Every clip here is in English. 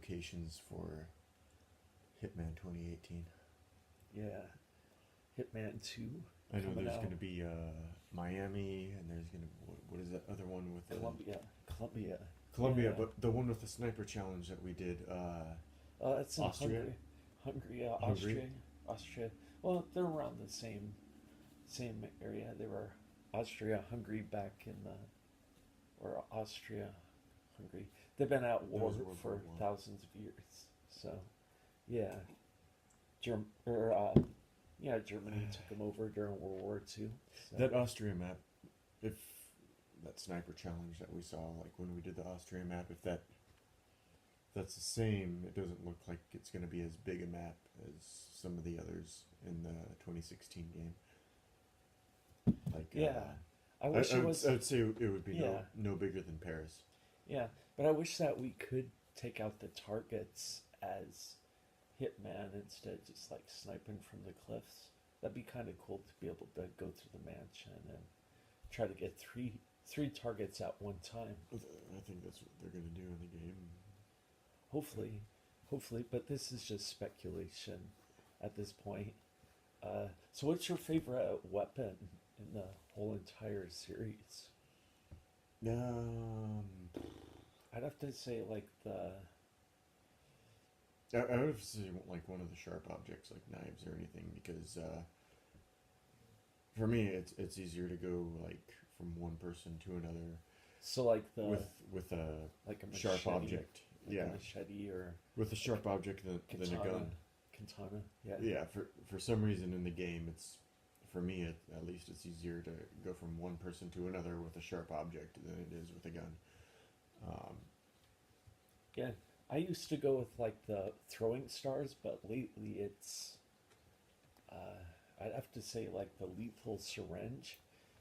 locations for Hitman 2018? Yeah, Hitman 2 I know coming there's out. going to be Miami, and there's going to what is that other one with the Columbia. Colombia, Yeah. but the one with the sniper challenge that we did, It's in Austria, Hungary, Hungary. Austria. Well, they're around the same area. They were Austria, Hungary back in the or Austria, Hungary. They've been at That war was World War for One. thousands of years. So yeah, yeah, Germany took them over during World War II. So That Austria map, if that sniper challenge that we saw, like when we did the Austria map, if that's the same, it doesn't look like it's going to be as big a map as some of the others in the 2016 game. Like, yeah, I I, wish I, it would, was I would say it would be yeah no bigger than Paris. yeah, but I wish that we could take out the targets as Hitman instead of just like sniping from the cliffs. That'd be kind of cool to be able to go through the mansion and try to get three targets at one time. I think that's what they're going to do in the game. Hopefully, hopefully, but this is just speculation at this point. So, what's your favorite weapon in the whole entire series? Um, I'd have to say like the I would say like one of the sharp objects, like knives or anything, because for me it's easier to go like from one person to another so like the with a like a sharp machete, object. like Yeah, a machete or with a like sharp object than a katana, gun. katana. Yeah. Yeah, for some reason in the game, it's for me at least it's easier to go from one person to another with a sharp object than it is with a gun. Um, Yeah, I used to go with like the throwing stars, but lately I'd have to say like the lethal syringe,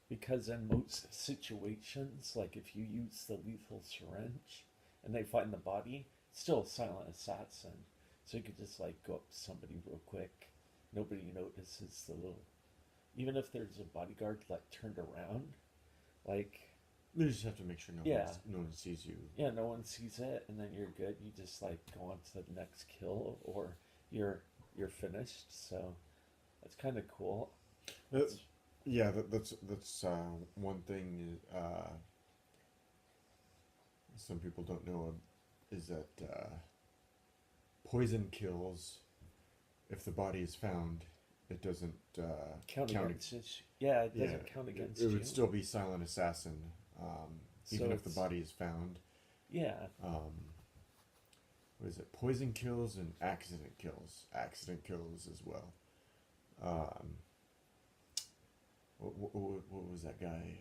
because in most situations, like if you use the lethal syringe and they find the body, it's still a silent assassin, so you could just like go up to somebody real quick. Nobody notices the little, even if there's a bodyguard like turned around, like you just have to make sure yeah, no one sees you. yeah, no one sees it, and then you're good. You just like go on to the next kill, or you're you're finished. So that's kind of cool. Uh, It's, yeah, that's one thing. Some people don't know is that poison kills. If the body is found, it doesn't count count. against it. Yeah, it Yeah, doesn't count against it you. would still be silent assassin, So even if the it's body is found. yeah, What is it? Poison kills and accident kills. Accident kills as well. Um, what was that guy?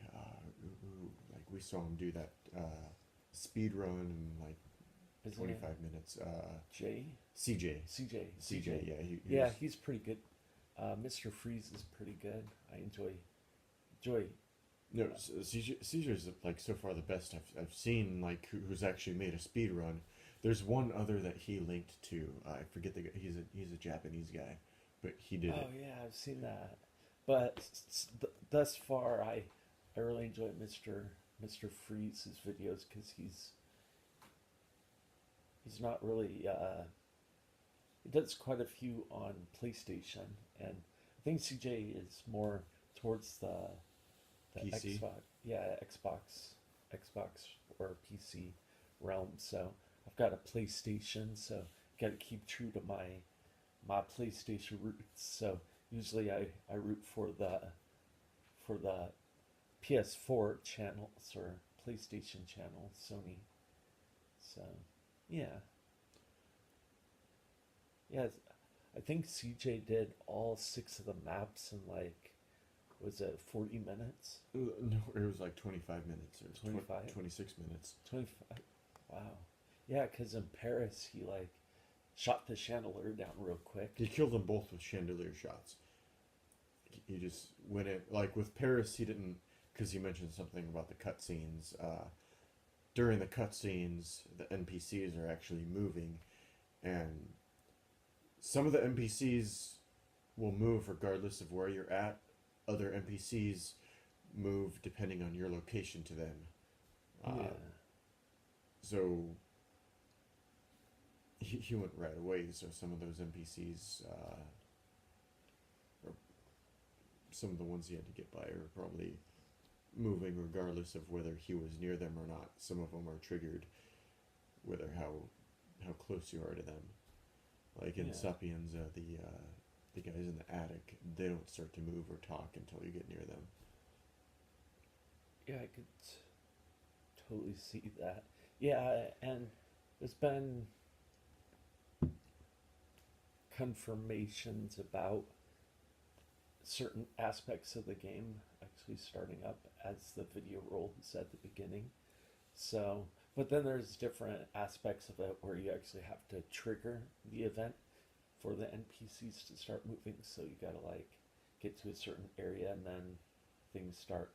Like we saw him do that speed run in like isn't it 25 minutes. Jay? CJ. CJ. Yeah, he Yeah, was. he's pretty good. Mr. Freeze is pretty good. I enjoy. No, CJ is like so far the best I've seen. Like who's actually made a speed run. There's one other that he linked to. I forget the guy. He's a Japanese guy, but he did Oh it. yeah, I've seen that. But thus far, I really enjoy Mr. Freeze's videos because he's not really he does quite a few on PlayStation, and I think CJ is more towards the PC. Xbox, yeah, Xbox or PC realm. So I've got a PlayStation, so got to keep true to my PlayStation roots. So usually I root for the PS4 channels or PlayStation channel, Sony. So yeah, yeah. I think CJ did all six of the maps in like, was it 40 minutes? No, it was like 25 minutes or 25? 26 minutes. 25. Wow. Yeah, because in Paris, he like shot the chandelier down real quick. He killed them both with chandelier shots. He just went in like with Paris. He didn't because he mentioned something about the cutscenes. During the cutscenes, the NPCs are actually moving, and some of the NPCs will move regardless of where you're at. Other NPCs move depending on your location to them. Yeah. So he went right away. So some of those NPCs, or some of the ones he had to get by, are probably moving regardless of whether he was near them or not. Some of them are triggered whether how close you are to them. Like in Yeah. Sapienza, the guys in the attic, they don't start to move or talk until you get near them. Yeah, I could totally see that. Yeah, and there's been confirmations about certain aspects of the game actually starting up as the video rolls at the beginning. So, but then there's different aspects of it where you actually have to trigger the event for the NPCs to start moving. So you gotta like get to a certain area and then things start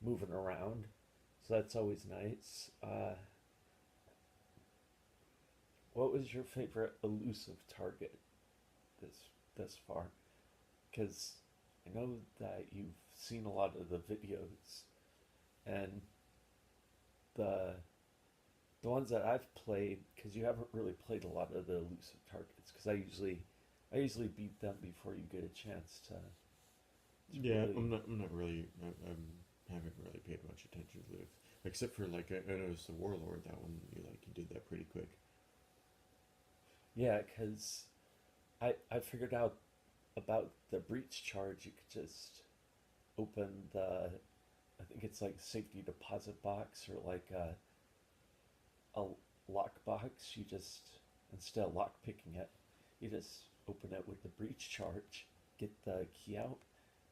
moving around. So that's always nice. What was your favorite elusive target this this far? Because I know that you've seen a lot of the videos, and the the ones that I've played, because you haven't really played a lot of the elusive targets. Because I usually beat them before you get a chance to Yeah, really. I'm not really. I haven't really paid much attention to it, except for like I noticed the warlord. That one you did that pretty quick. Yeah, because I figured out about the breach charge. You could just open the, I think it's like safety deposit box or like a lock box. You just, instead of lock picking it, you just open it with the breach charge, get the key out,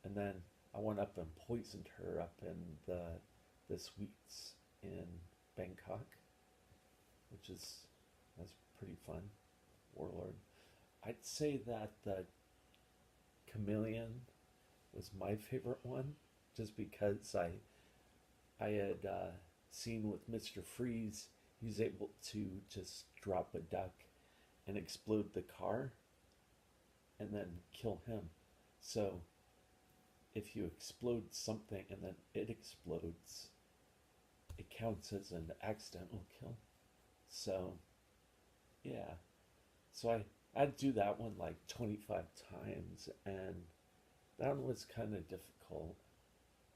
and then I went up and poisoned her up in the suites in Bangkok, which is that's pretty fun. Warlord. I'd say that the chameleon was my favorite one, just because I had seen with Mr. Freeze, he was able to just drop a duck and explode the car and then kill him. So if you explode something and then it explodes, it counts as an accidental kill. So yeah, so I'd do that one like 25 times, and that one was kind of difficult.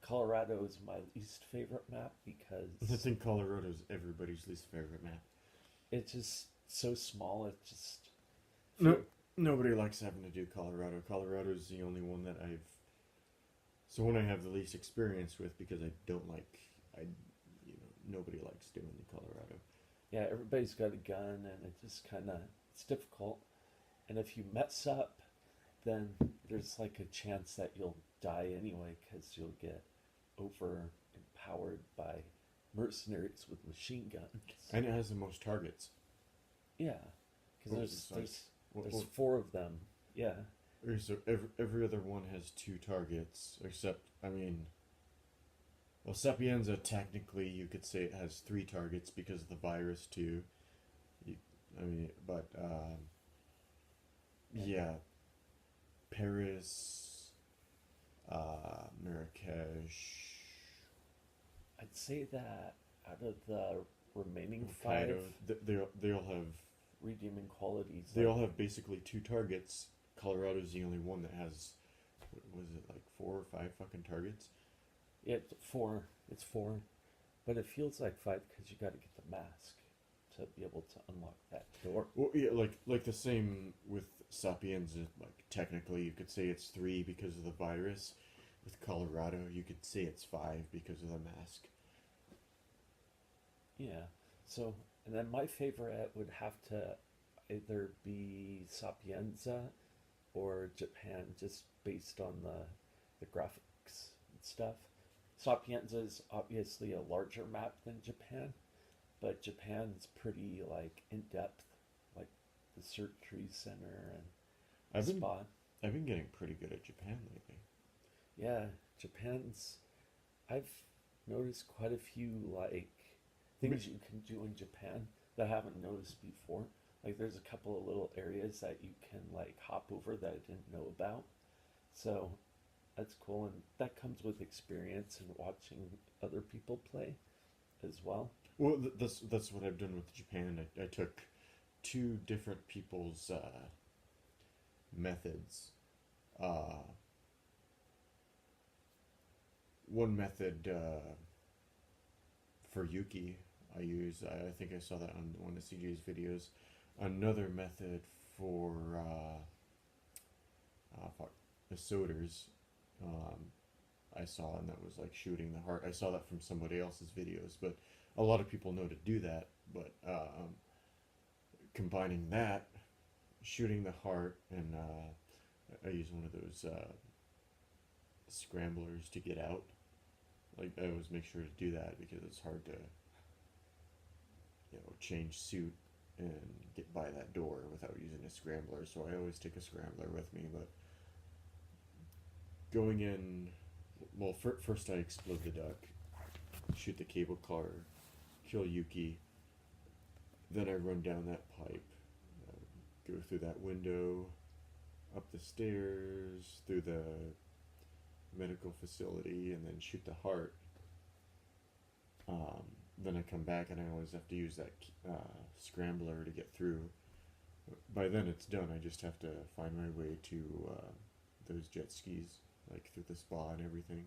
Colorado is my least favorite map I because think Colorado's everybody's least favorite map. it's just so small. It just No, feel nobody likes having to do Colorado. Colorado's the only one that I've. So one I have the least experience with because I don't like. Nobody likes doing the Colorado. yeah, everybody's got a gun, and it just kind of it's difficult. And if you mess up, then there's like a chance that you'll die anyway because you'll get overempowered by mercenaries with machine guns. And it has the most targets. Yeah, because Well, there's it's like, there's well, there's well, four of them. Yeah, so every other one has two targets, except I mean, well, Sapienza technically you could say it has three targets because of the virus too. You, I mean, but yeah, Paris, Marrakesh, I'd say that out of the remaining five Hokkaido, they all have redeeming qualities, they all have basically two targets. Colorado's the only one that has, what was it, like four or five fucking targets? it's four. It's four, but it feels like five because you got to get the mask to be able to unlock that door. Well, yeah, like the same with Sapienza. Like technically, you could say it's three because of the virus. With Colorado, you could say it's five because of the mask. Yeah. So, and then my favorite would have to either be Sapienza or Japan, just based on the graphics and stuff. Sapienza is obviously a larger map than Japan, but Japan's pretty like in depth, like the surgery center and I've the been spa. I've been getting pretty good at Japan lately. Yeah, Japan's. I've noticed quite a few like things you can do in Japan that I haven't noticed before. Like there's a couple of little areas that you can like hop over that I didn't know about. So that's cool, and that comes with experience and watching other people play as well. Well, that's what I've done with Japan. I took two different people's methods. Uh, One method for Yuki I think I saw that on one of CJ's videos. Another method for the Soders, I saw, and that was like shooting the heart. I saw that from somebody else's videos, but a lot of people know to do that. But combining that, shooting the heart, and I use one of those scramblers to get out. Like, I always make sure to do that because it's hard to, change suit and get by that door without using a scrambler. So I always take a scrambler with me. But going in, well, first I explode the duck, shoot the cable car, kill Yuki. Then I run down that pipe, go through that window, up the stairs, through the medical facility, and then shoot the heart. Then I come back and I always have to use that scrambler to get through. By then it's done. I just have to find my way to those jet skis, like through the spa and everything.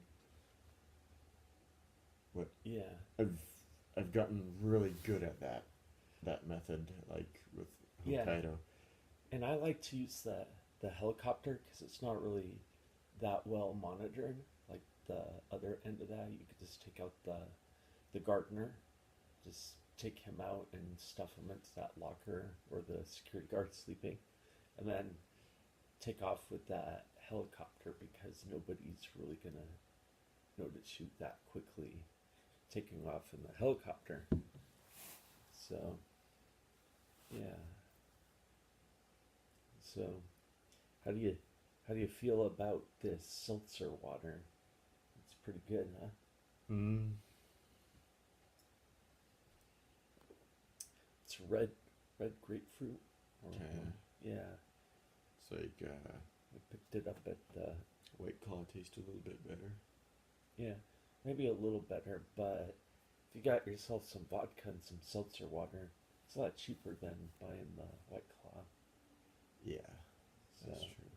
But Yeah. I've gotten really good at that method, like with Hokkaido. Yeah. And I like to use the helicopter because it's not really that well monitored. Like the other end of that, you could just take out the gardener, just take him out and stuff him into that locker where the security guard's sleeping, and then take off with that helicopter because nobody's really gonna know to shoot that quickly taking off in the helicopter. So yeah. So how do you feel about this seltzer water? It's pretty good, huh? Mm. It's red grapefruit. Or, Okay. yeah, It's like I picked it up at White Claw tastes a little bit better. yeah, maybe a little better, but if you got yourself some vodka and some seltzer water, it's a lot cheaper than buying the White Claw. Yeah, So, that's true.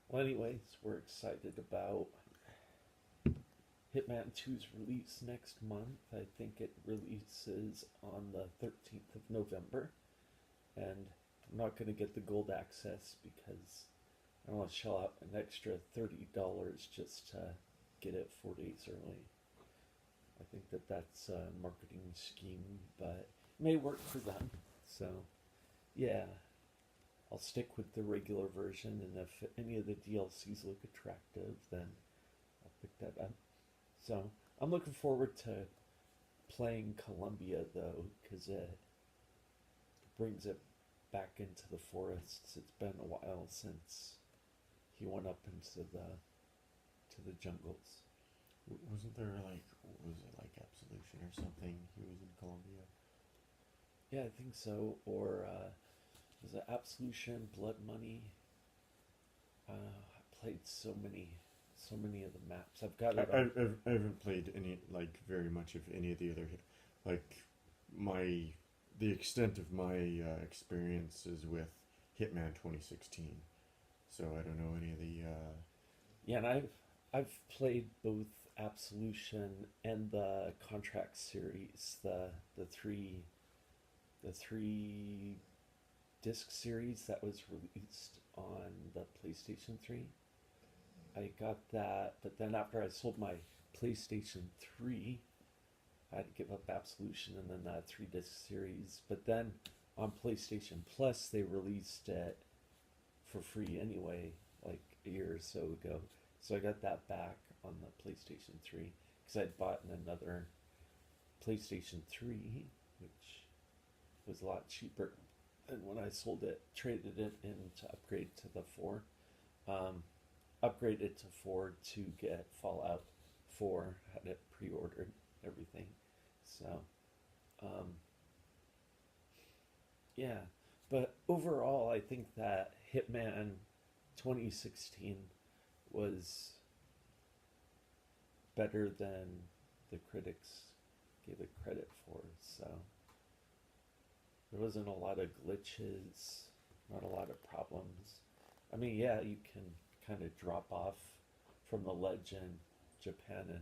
well, anyways, we're excited about Hitman 2's release next month. I think it releases on the 13th of November. And I'm not going to get the gold access because I don't want to shell out an extra $30 just to get it 4 days early. I think that's a marketing scheme, but it may work for them. So, yeah, I'll stick with the regular version, and if any of the DLCs look attractive, then I'll pick that up. So, I'm looking forward to playing Columbia, though, because it brings it back into the forests. It's been a while since he went up into the jungles. Wasn't there like, was it like Absolution or something? He was in Colombia. Yeah, I think so. Or was it Absolution, Blood Money? I played so many of the maps. I've got it. I haven't played any, like, very much of any of the other, like, the extent of my experiences with Hitman 2016. So I don't know any of the. Yeah, and I've played both Absolution and the Contract series, the three disc series that was released on the PlayStation 3. I got that, but then after I sold my PlayStation 3, I had to give up Absolution and then that 3 disc series. But then on PlayStation Plus, they released it for free anyway, like a year or so ago. So I got that back on the PlayStation 3 because I'd bought another PlayStation 3, which was a lot cheaper. And when I sold it, traded it in to upgrade to the 4. Upgraded to 4 to get Fallout 4. Had it pre-ordered, everything. So, yeah. But overall, I think that Hitman 2016 was better than the critics gave it credit for. So there wasn't a lot of glitches, not a lot of problems. I mean, yeah, you can kind of drop off from the ledge in Japan and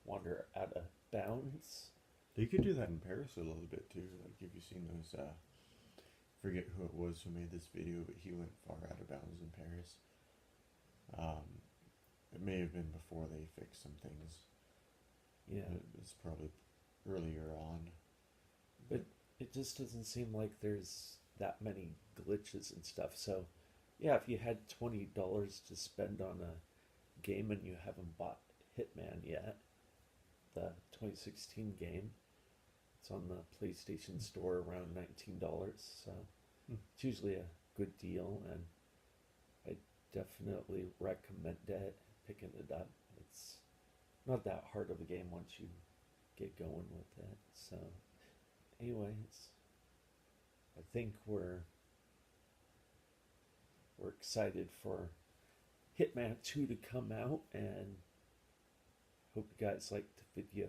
wander out of bounds. They could do that in Paris a little bit too. Like, have you seen those? Forget who it was who made this video, but he went far out of bounds in Paris. It may have been before they fixed some things. Yeah, It's probably earlier on. but it just doesn't seem like there's that many glitches and stuff. So, yeah, if you had $20 to spend on a game and you haven't bought Hitman yet, the 2016 game, it's on the PlayStation Store around $19. So it's usually a good deal, and I definitely recommend it, picking it up. It's not that hard of a game once you get going with it. So, anyways, I think we're excited for Hitman 2 to come out, and hope you guys liked the video.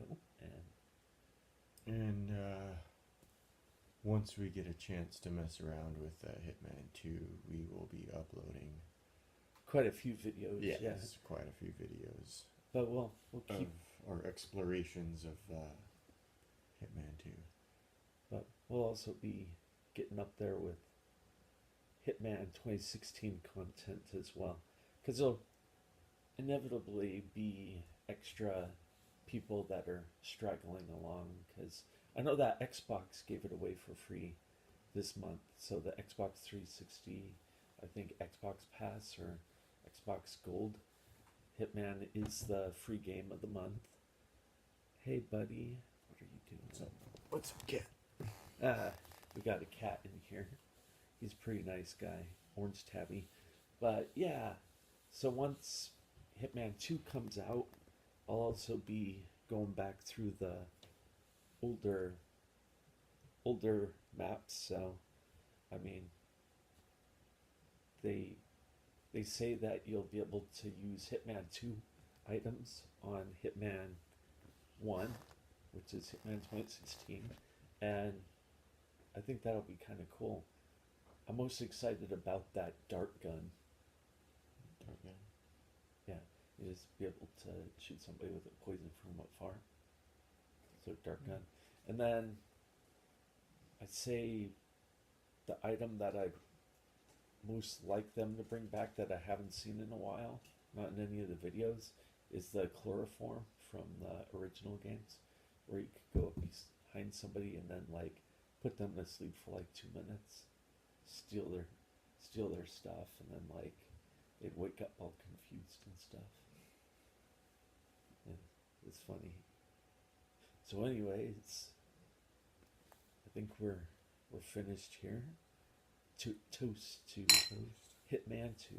And once we get a chance to mess around with Hitman 2, we will be uploading Quite a few videos. yes, Yeah, quite a few videos but we'll keep. of our explorations of Hitman 2. But we'll also be getting up there with Hitman 2016 content as well, because there'll inevitably be extra people that are straggling along. Because I know that Xbox gave it away for free this month, so the Xbox 360, I think Xbox Pass or Xbox Gold, Hitman is the free game of the month. Hey buddy, what are you doing? What's up, kid? We got a cat in here. He's a pretty nice guy, orange tabby. But yeah, so once Hitman 2 comes out, I'll also be going back through the older maps. So I mean, they say that you'll be able to use Hitman 2 items on Hitman 1, which is Hitman 2016, and I think that'll be kind of cool. I'm most excited about that dart gun. Dart gun. Yeah, you just be able to shoot somebody with a poison from afar. So dart gun. And then I'd say the item that I'd most like them to bring back that I haven't seen in a while, not in any of the videos, is the chloroform from the original games, where you could go up behind somebody and then like put them to sleep for like 2 minutes, steal their stuff, and then like they'd wake up all confused and stuff. And it's funny. So anyways, I think we're finished here. Toast to Hitman 2.